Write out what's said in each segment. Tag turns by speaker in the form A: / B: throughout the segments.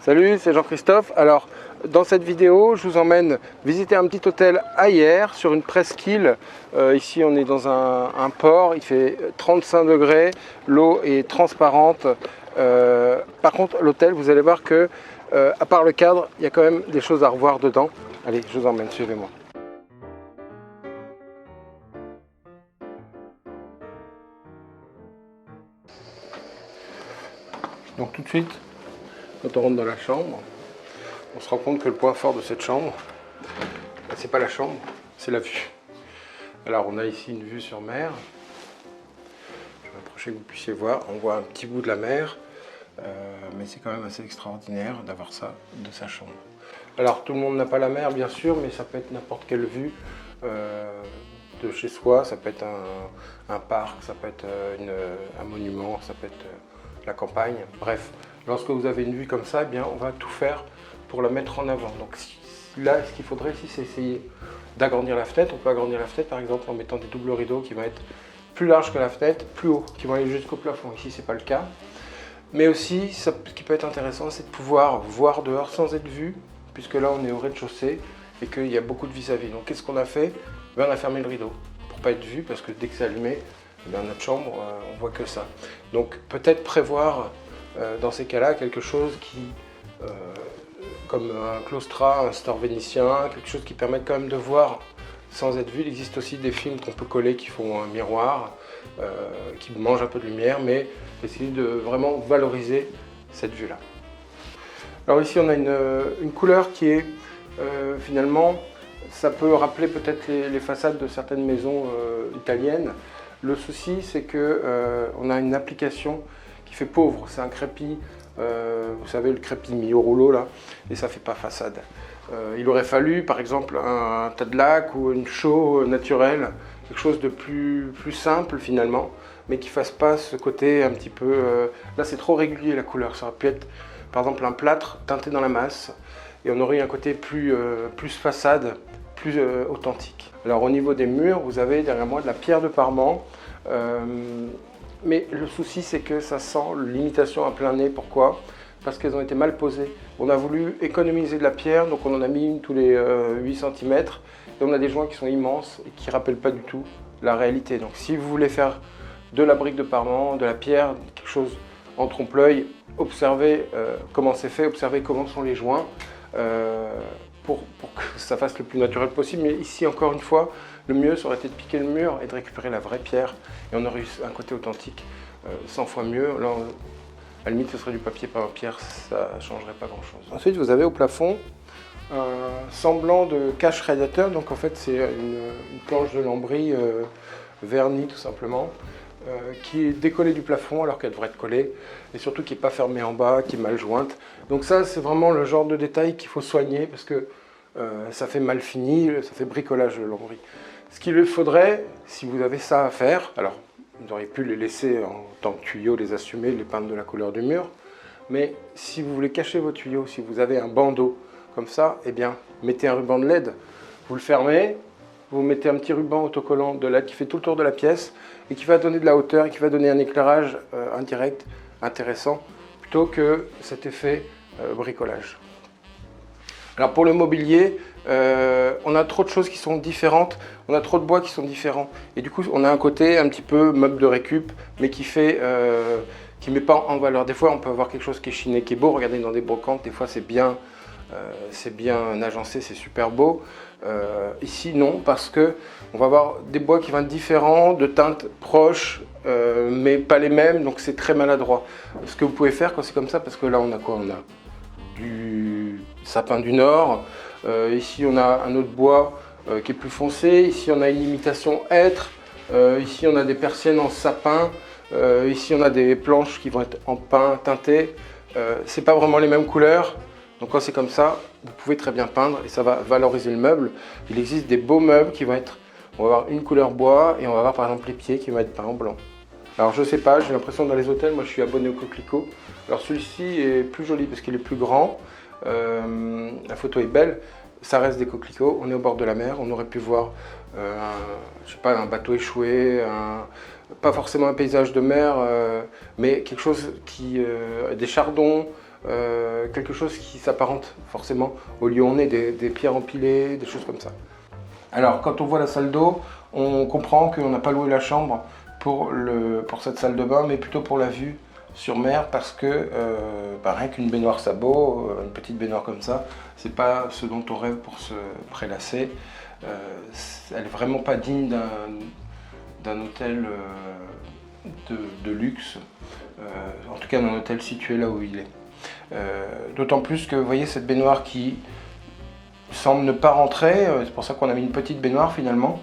A: Salut, c'est Jean-Christophe. Alors, dans cette vidéo, je vous emmène visiter un petit hôtel à Hyères sur une presqu'île. Ici, on est dans un port, il fait 35 degrés, l'eau est transparente. Par contre, l'hôtel, vous allez voir que, à part le cadre, il y a quand même des choses à revoir dedans. Allez, je vous emmène, suivez-moi. Donc tout de suite, quand on rentre dans la chambre, on se rend compte que le point fort de cette chambre, c'est pas la chambre, c'est la vue. Alors on a ici une vue sur mer. Je vais m'approcher que vous puissiez voir. On voit un petit bout de la mer, mais c'est quand même assez extraordinaire d'avoir ça de sa chambre. Alors tout le monde n'a pas la mer bien sûr, mais ça peut être n'importe quelle vue de chez soi. Ça peut être un parc, ça peut être un monument, ça peut être la campagne. Bref, lorsque vous avez une vue comme ça, eh bien, on va tout faire pour la mettre en avant. Donc là, ce qu'il faudrait ici, c'est essayer d'agrandir la fenêtre. On peut agrandir la fenêtre par exemple en mettant des doubles rideaux qui vont être plus larges que la fenêtre, plus hauts, qui vont aller jusqu'au plafond. Ici, c'est pas le cas. Mais aussi, ce qui peut être intéressant, c'est de pouvoir voir dehors sans être vu, puisque là, on est au rez-de-chaussée et qu'il y a beaucoup de vis-à-vis. Donc, qu'est-ce qu'on a fait? On a fermé le rideau pour pas être vu, parce que dès que c'est allumé, dans notre chambre, on voit que ça. Donc, peut-être prévoir dans ces cas-là quelque chose qui, comme un claustrat, un store vénitien, quelque chose qui permette quand même de voir sans être vu. Il existe aussi des films qu'on peut coller qui font un miroir, qui mangent un peu de lumière, mais essayer de vraiment valoriser cette vue-là. Alors ici, on a une couleur qui est finalement, ça peut rappeler peut-être les façades de certaines maisons italiennes. Le souci, c'est qu'on a une application qui fait pauvre. C'est un crépi, vous savez, le crépi mis au rouleau là, et ça ne fait pas façade. Il aurait fallu, par exemple, un tas de lac ou une chaux naturelle, quelque chose de plus simple finalement, mais qui ne fasse pas ce côté un petit peu... Là, c'est trop régulier la couleur. Ça aurait pu être, par exemple, un plâtre teinté dans la masse, et on aurait un côté plus façade, plus authentique. Alors au niveau des murs, vous avez derrière moi de la pierre de Parement, mais le souci c'est que ça sent l'imitation à plein nez. Pourquoi? Parce qu'elles ont été mal posées. On a voulu économiser de la pierre, donc on en a mis une tous les 8 cm, et on a des joints qui sont immenses et qui ne rappellent pas du tout la réalité. Donc si vous voulez faire de la brique de Parement, de la pierre, quelque chose en trompe-l'œil, observez comment c'est fait, observez comment sont les joints, pour que ça fasse le plus naturel possible. Mais ici, encore une fois, le mieux, ça aurait été de piquer le mur et de récupérer la vraie pierre. Et on aurait eu un côté authentique 100 fois mieux. Là, à la limite, ce serait du papier par pierre, ça ne changerait pas grand-chose. Ensuite, vous avez au plafond un semblant de cache radiateur. Donc, en fait, c'est une planche de lambris vernie, tout simplement, qui est décollée du plafond alors qu'elle devrait être collée, et surtout qui n'est pas fermée en bas, qui est mal jointe. Donc ça, c'est vraiment le genre de détail qu'il faut soigner, parce que ça fait mal fini, ça fait bricolage de lambris. Ce qu'il lui faudrait, si vous avez ça à faire, alors vous auriez pu les laisser en tant que tuyaux, les assumer, les peindre de la couleur du mur, mais si vous voulez cacher vos tuyaux, si vous avez un bandeau comme ça, eh bien, mettez un ruban de LED, vous le fermez, vous mettez un petit ruban autocollant de LED qui fait tout le tour de la pièce et qui va donner de la hauteur et qui va donner un éclairage indirect intéressant, plutôt que cet effet bricolage. Alors pour le mobilier, on a trop de choses qui sont différentes, on a trop de bois qui sont différents, et du coup on a un côté un petit peu meuble de récup, mais qui met pas en valeur. Des fois on peut avoir quelque chose qui est chiné, qui est beau, regardez dans des brocantes, des fois c'est bien agencé, c'est super beau. Ici non, parce que on va avoir des bois qui vont être différents, de teintes proches, mais pas les mêmes, donc c'est très maladroit. Ce que vous pouvez faire quand c'est comme ça, parce que là on a quoi? On a du sapin du Nord, ici on a un autre bois qui est plus foncé, ici on a une imitation hêtre, ici on a des persiennes en sapin, ici on a des planches qui vont être en pin teinté. C'est pas vraiment les mêmes couleurs. Donc quand c'est comme ça, vous pouvez très bien peindre et ça va valoriser le meuble. Il existe des beaux meubles qui vont être, on va avoir une couleur bois et on va avoir par exemple les pieds qui vont être peints en blanc. Alors je sais pas, j'ai l'impression dans les hôtels, moi je suis abonné au Coquelicot. Alors celui-ci est plus joli parce qu'il est plus grand, la photo est belle, ça reste des coquelicots, on est au bord de la mer, on aurait pu voir je sais pas, un bateau échoué, pas forcément un paysage de mer, mais quelque chose qui, des chardons, quelque chose qui s'apparente forcément au lieu où on est, des pierres empilées, des choses comme ça. Alors quand on voit la salle d'eau, on comprend qu'on n'a pas loué la chambre pour cette salle de bain, mais plutôt pour la vue sur mer, parce que rien qu'une baignoire sabot, une petite baignoire comme ça, c'est pas ce dont on rêve pour se prélasser. Elle est vraiment pas digne d'un hôtel de luxe, en tout cas d'un hôtel situé là où il est. D'autant plus que vous voyez cette baignoire qui semble ne pas rentrer, c'est pour ça qu'on a mis une petite baignoire finalement.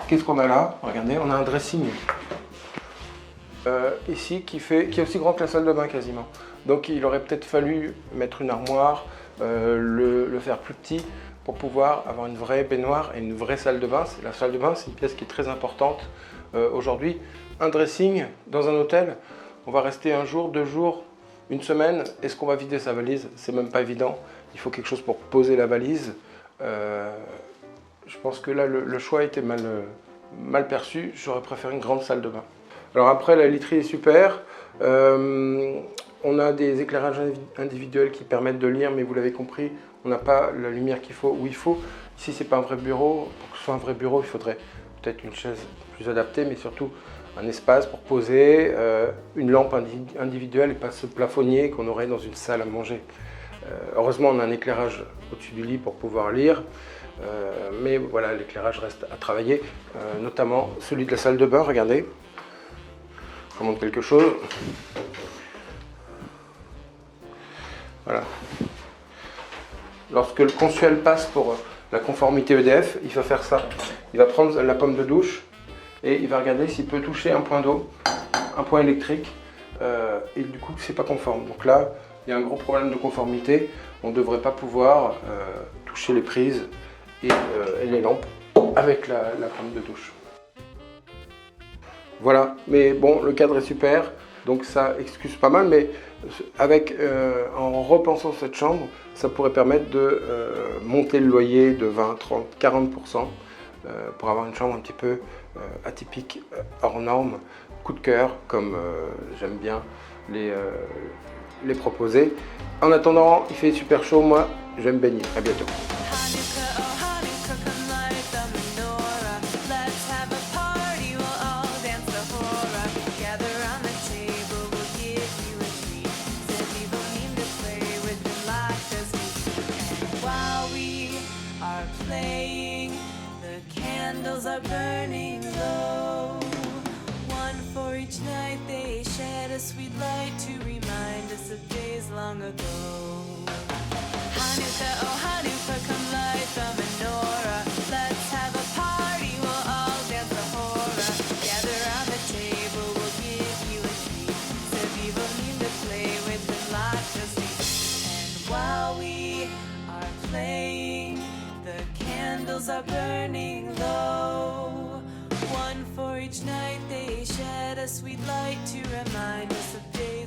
A: Qu'est-ce qu'on a là? Regardez, on a un dressing ici qui est aussi grand que la salle de bain quasiment. Donc il aurait peut-être fallu mettre une armoire, le faire plus petit pour pouvoir avoir une vraie baignoire et une vraie salle de bain. La salle de bain, c'est une pièce qui est très importante aujourd'hui. Un dressing dans un hôtel, on va rester un jour, 2 jours, une semaine. Est-ce qu'on va vider sa valise? C'est même pas évident. Il faut quelque chose pour poser la valise. Je pense que là, le choix était mal perçu. J'aurais préféré une grande salle de bain. Alors après, la literie est super. On a des éclairages individuels qui permettent de lire, mais vous l'avez compris, on n'a pas la lumière qu'il faut où il faut. Ici, c'est pas un vrai bureau. Pour que ce soit un vrai bureau, il faudrait peut-être une chaise plus adaptée, mais surtout un espace pour poser, une lampe individuelle et pas ce plafonnier qu'on aurait dans une salle à manger. Heureusement, on a un éclairage au-dessus du lit pour pouvoir lire, mais voilà, l'éclairage reste à travailler, notamment celui de la salle de bain. Regardez, je vous montre quelque chose. Voilà. Lorsque le consuel passe pour la conformité EDF, il va faire ça. Il va prendre la pomme de douche et il va regarder s'il peut toucher un point d'eau, un point électrique, et du coup, c'est pas conforme. Donc là, il y a un gros problème de conformité. On ne devrait pas pouvoir toucher les prises et les lampes avec la pomme de douche. Voilà, mais bon, le cadre est super, donc ça excuse pas mal, mais en repensant cette chambre, ça pourrait permettre de monter le loyer de 20, 30, 40% pour avoir une chambre un petit peu atypique, hors norme, coup de cœur, comme j'aime bien les proposer. En attendant, il fait super chaud, moi je vais me baigner. À bientôt.
B: Candles are burning low. One for each night they shed a sweet light to remind us of days long ago. Hanukkah, oh Hanukkah, come light the menorah. Let's have a party, we'll all dance the hora. Gather round the table, we'll give you a treat. Sevilla mean to play with and lots of sweets. And while we are playing, the candles are burning low. One for each night they shed a sweet light to remind us of days